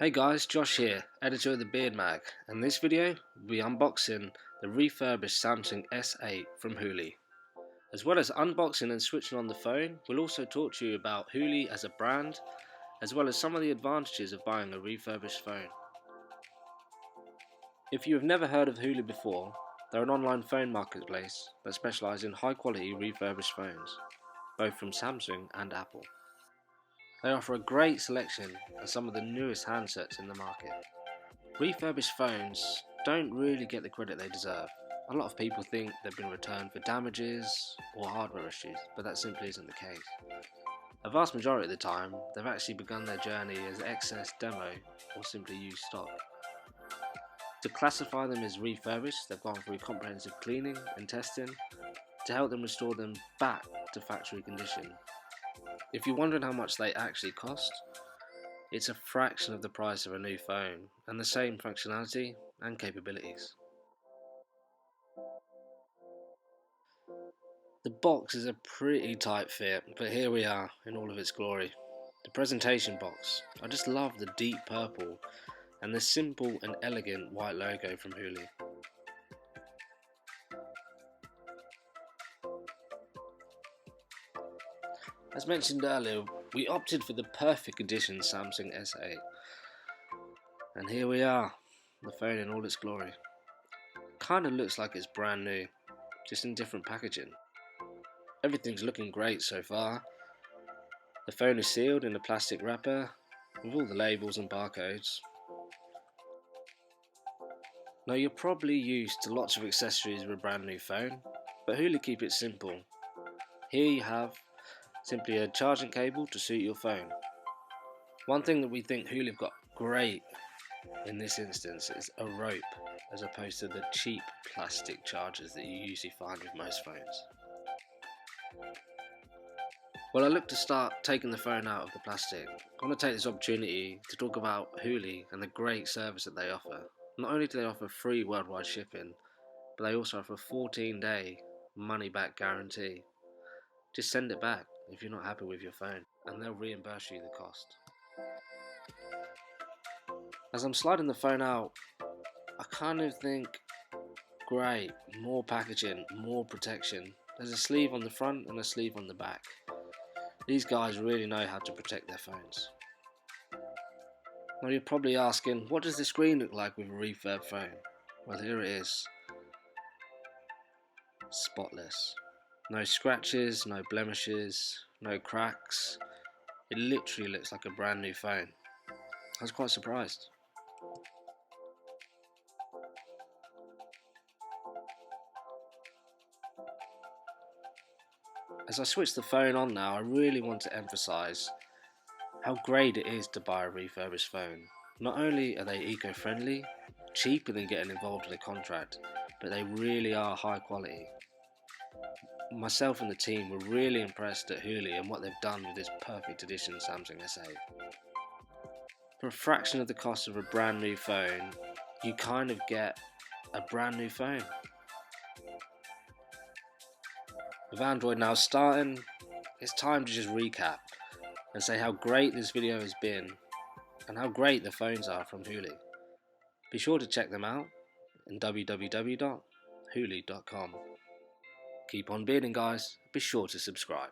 Hey guys, Josh here, editor of TheBeardMag, and in this video we'll be unboxing the refurbished Samsung S8 from Hulii. As well as unboxing and switching on the phone, we'll also talk to you about Hulii as a brand, as well as some of the advantages of buying a refurbished phone. If you have never heard of Hulii before, they're an online phone marketplace that specialise in high quality refurbished phones, both from Samsung and Apple. They offer a great selection of some of the newest handsets in the market. Refurbished phones don't really get the credit they deserve. A lot of people think they've been returned for damages or hardware issues, but that simply isn't the case. A vast majority of the time, they've actually begun their journey as excess demo or simply used stock. To classify them as refurbished, they've gone through comprehensive cleaning and testing to help them restore them back to factory condition. If you're wondering how much they actually cost, it's a fraction of the price of a new phone and the same functionality and capabilities. The box is a pretty tight fit, but here we are in all of its glory. The presentation box, I just love the deep purple and the simple and elegant white logo from Hulii. As mentioned earlier, we opted for the perfect edition Samsung S8. And here we are, the phone in all its glory. Kinda looks like it's brand new, just in different packaging. Everything's looking great so far. The phone is sealed in a plastic wrapper with all the labels and barcodes. Now you're probably used to lots of accessories with a brand new phone, but Hulii keep it simple. Here you have simply a charging cable to suit your phone. One thing that we think Hulii have got great in this instance is a rope, as opposed to the cheap plastic chargers that you usually find with most phones. Well, I look to start taking the phone out of the plastic. I want to take this opportunity to talk about Hulii and the great service that they offer. Not only do they offer free worldwide shipping, but they also offer a 14-day money-back guarantee. Just send it back if you're not happy with your phone, and they'll reimburse you the cost. As I'm sliding the phone out, I kind of think, great, more packaging, more protection. There's a sleeve on the front and a sleeve on the back. These guys really know how to protect their phones. Now you're probably asking, what does the screen look like with a refurb phone? Well, here it is. Spotless. No scratches, no blemishes, no cracks. It literally looks like a brand new phone. I was quite surprised. As I switch the phone on now, I really want to emphasise how great it is to buy a refurbished phone. Not only are they eco-friendly, cheaper than getting involved in a contract, but they really are high quality. Myself and the team were really impressed at Hulii and what they've done with this perfect edition Samsung S8. For a fraction of the cost of a brand new phone, you kind of get a brand new phone. With Android now starting, it's time to just recap and say how great this video has been and how great the phones are from Hulii. Be sure to check them out in www.hulii.com. Keep on bearding, guys. Be sure to subscribe.